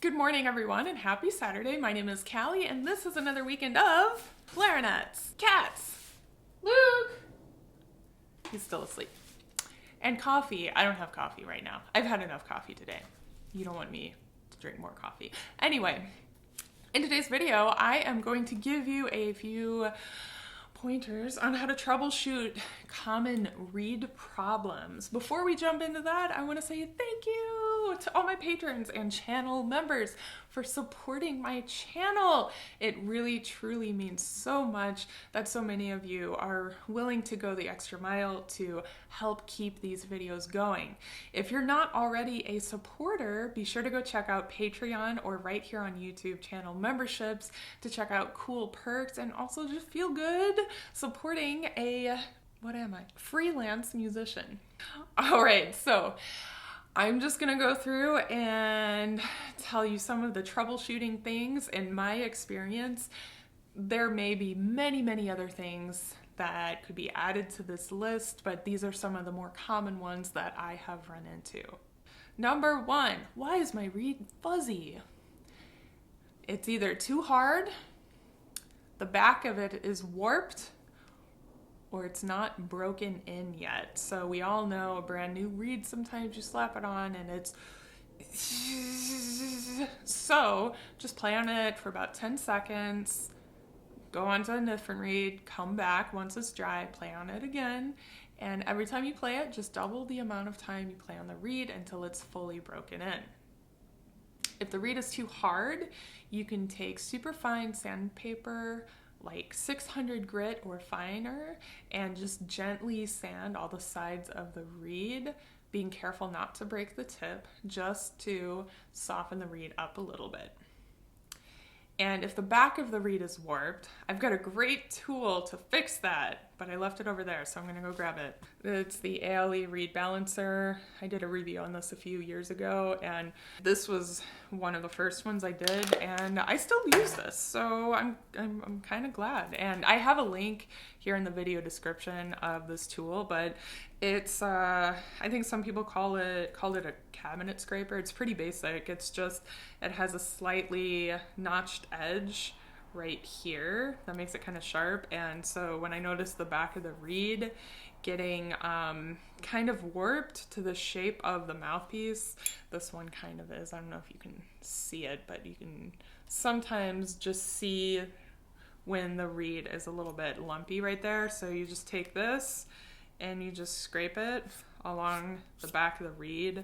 Good morning, everyone, and happy Saturday. My name is Callie, and this is another weekend of clarinets, cats, Luke, he's still asleep, and coffee. I don't have coffee right now. I've had enough coffee today. You don't want me to drink more coffee. Anyway, in today's video, I am going to give you a few pointers on how to troubleshoot common reed problems. Before we jump into that, I want to say thank you to all my patrons and channel members for supporting my channel. It really truly means so much that so many of you are willing to go the extra mile to help keep these videos going. If you're not already a supporter, be sure to go check out Patreon or right here on YouTube channel memberships to check out cool perks and also just feel good supporting a, freelance musician. All right, so I'm just gonna go through and tell you some of the troubleshooting things in my experience. There may be many other things that could be added to this list, but these are some of the more common ones that I have run into. Number one, why is my reed fuzzy? It's either too hard, the back of it is warped, or it's not broken in yet. So we all know a brand new reed, sometimes you slap it on and it's... So just play on it for about 10 seconds, go on to a different reed, come back once it's dry, play on it again, and every time you play it, just double the amount of time you play on the reed until it's fully broken in. If the reed is too hard, you can take super fine sandpaper, like 600 grit or finer, and just gently sand all the sides of the reed, being careful not to break the tip, just to soften the reed up a little bit. And if the back of the reed is warped, I've got a great tool to fix that, but I left it over there, so I'm gonna go grab it. It's the ALE reed balancer. I did a review on this a few years ago, and this was one of the first ones I did, and I still use this, so I'm kind of glad. And I have a link here in the video description of this tool, but it's I think some people called it a cabinet scraper. It's pretty basic. It's just, it has a slightly notched edge right here that makes it kind of sharp, and so when I noticed the back of the reed getting kind of warped to the shape of the mouthpiece, this one kind of is. I don't know if you can see it, but you can sometimes just see when the reed is a little bit lumpy right there. So you just take this and you just scrape it along the back of the reed,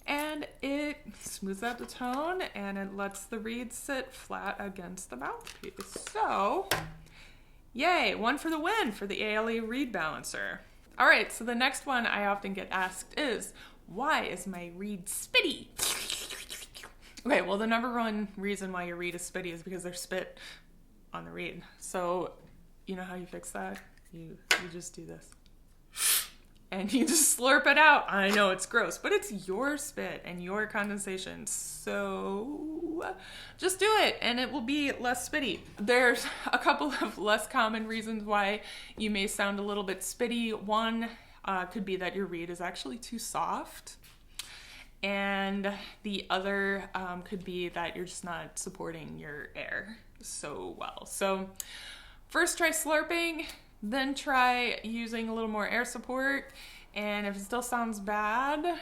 and it smooths out the tone and it lets the reed sit flat against the mouthpiece. So, yay, one for the win for the ALE reed balancer. All right, so the next one I often get asked is, why is my reed spitty? Okay, well, the number one reason why your reed is spitty is because there's spit on the reed. So, you know how you fix that? You just do this. And you just slurp it out. I know it's gross, but it's your spit and your condensation. So just do it and it will be less spitty. There's a couple of less common reasons why you may sound a little bit spitty. One could be that your reed is actually too soft. And the other could be that you're just not supporting your air so well. So first try slurping, then try using a little more air support, and if it still sounds bad,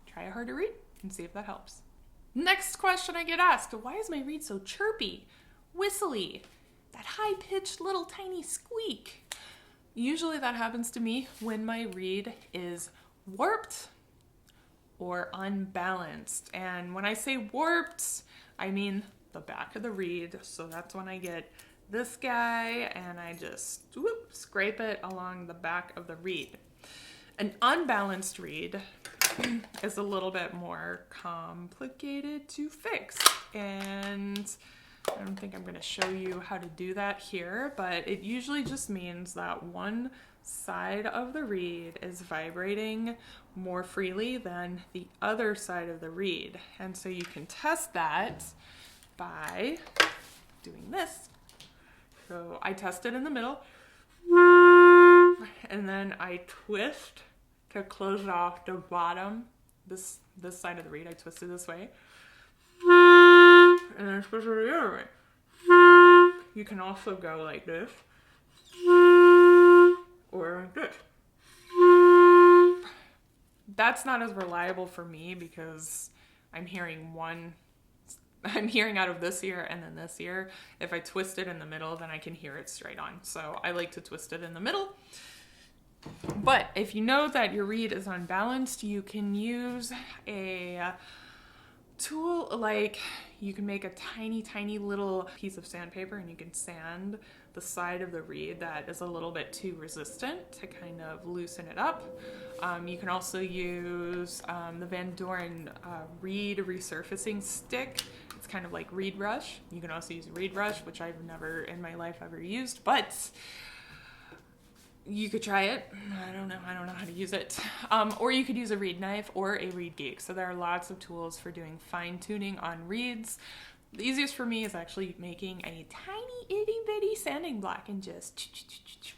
try a harder reed and see if that helps. Next question I get asked, why is my reed so chirpy, whistly, that high-pitched little tiny squeak? Usually that happens to me when my reed is warped or unbalanced. And when I say warped, I mean the back of the reed. So that's when I get this guy and I just scrape it along the back of the reed. An unbalanced reed is a little bit more complicated to fix, and I don't think I'm going to show you how to do that here, but it usually just means that one side of the reed is vibrating more freely than the other side of the reed. And so you can test that by doing this. So I test it in the middle, and then I twist to close off the bottom, this side of the reed. I twist it this way. and then switch to the other way. You can also go like this, or like this. That's not as reliable for me because I'm hearing out of this ear and then this ear. If I twist it in the middle, then I can hear it straight on. So I like to twist it in the middle. But if you know that your reed is unbalanced, you can use a tool, like you can make a tiny little piece of sandpaper and you can sand the side of the reed that is a little bit too resistant to kind of loosen it up. You can also use the Van Doren reed resurfacing stick. It's kind of like reed brush. You can also use reed brush, which I've never in my life ever used, but you could try it. I don't know how to use it. Or you could use a reed knife or a reed geek. So there are lots of tools for doing fine tuning on reeds. The easiest for me is actually making a tiny itty bitty sanding block and just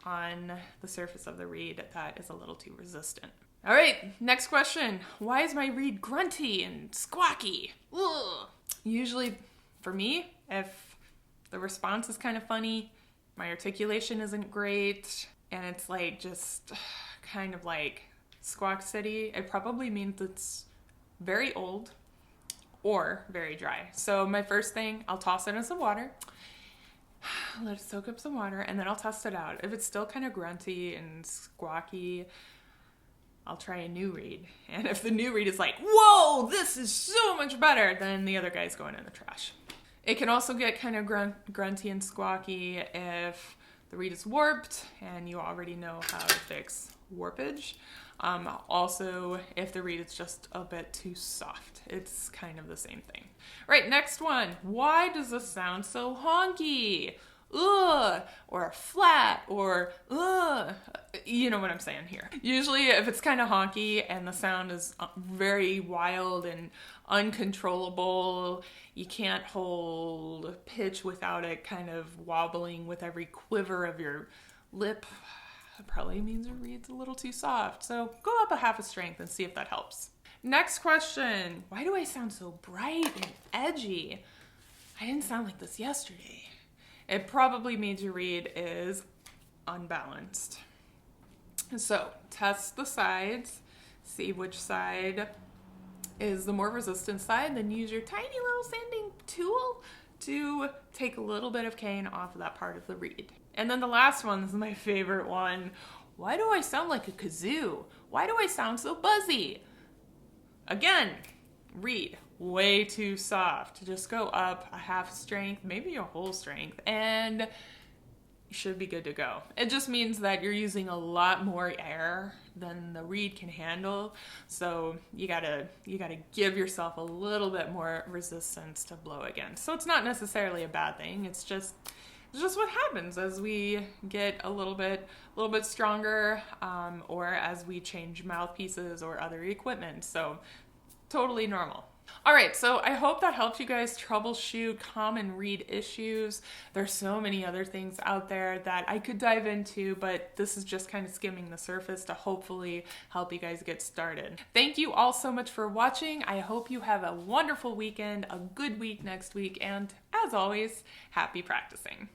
on the surface of the reed that is a little too resistant. All right, next question. Why is my reed grunty and squawky? Ugh. Usually for me, if the response is kind of funny, my articulation isn't great, and it's like just kind of like Squawk City, it probably means it's very old or very dry. So my first thing, I'll toss it in some water, let it soak up some water, and then I'll test it out. If it's still kind of grunty and squawky, I'll try a new reed. And if the new reed is like, whoa, this is so much better, then the other guy's going in the trash. It can also get kind of grunty and squawky if the reed is warped and you already know how to fix warpage. Also, if the reed is just a bit too soft, it's kind of the same thing. All right, next one. Why does this sound so honky? Ugh, or flat, or ugh. You know what I'm saying here. Usually if it's kind of honky and the sound is very wild and uncontrollable, you can't hold pitch without it kind of wobbling with every quiver of your lip, it probably means your reed's a little too soft. So go up a half a strength and see if that helps. Next question. Why do I sound so bright and edgy? I didn't sound like this yesterday. It probably means your reed is unbalanced. So test the sides, see which side is the more resistant side, then use your tiny little sanding tool to take a little bit of cane off of that part of the reed. And then the last one is my favorite one. Why do I sound like a kazoo? Why do I sound so buzzy? Again, reed, way too soft. Just go up a half strength, maybe a whole strength, and you should be good to go. It just means that you're using a lot more air than the reed can handle. So you gotta give yourself a little bit more resistance to blow again. So it's not necessarily a bad thing. It's just what happens as we get a little bit stronger, or as we change mouthpieces or other equipment. So totally normal. All right, so I hope that helped you guys troubleshoot common reed issues. There's so many other things out there that I could dive into, but this is just kind of skimming the surface to hopefully help you guys get started. Thank you all so much for watching. I hope you have a wonderful weekend, a good week next week, and as always, happy practicing.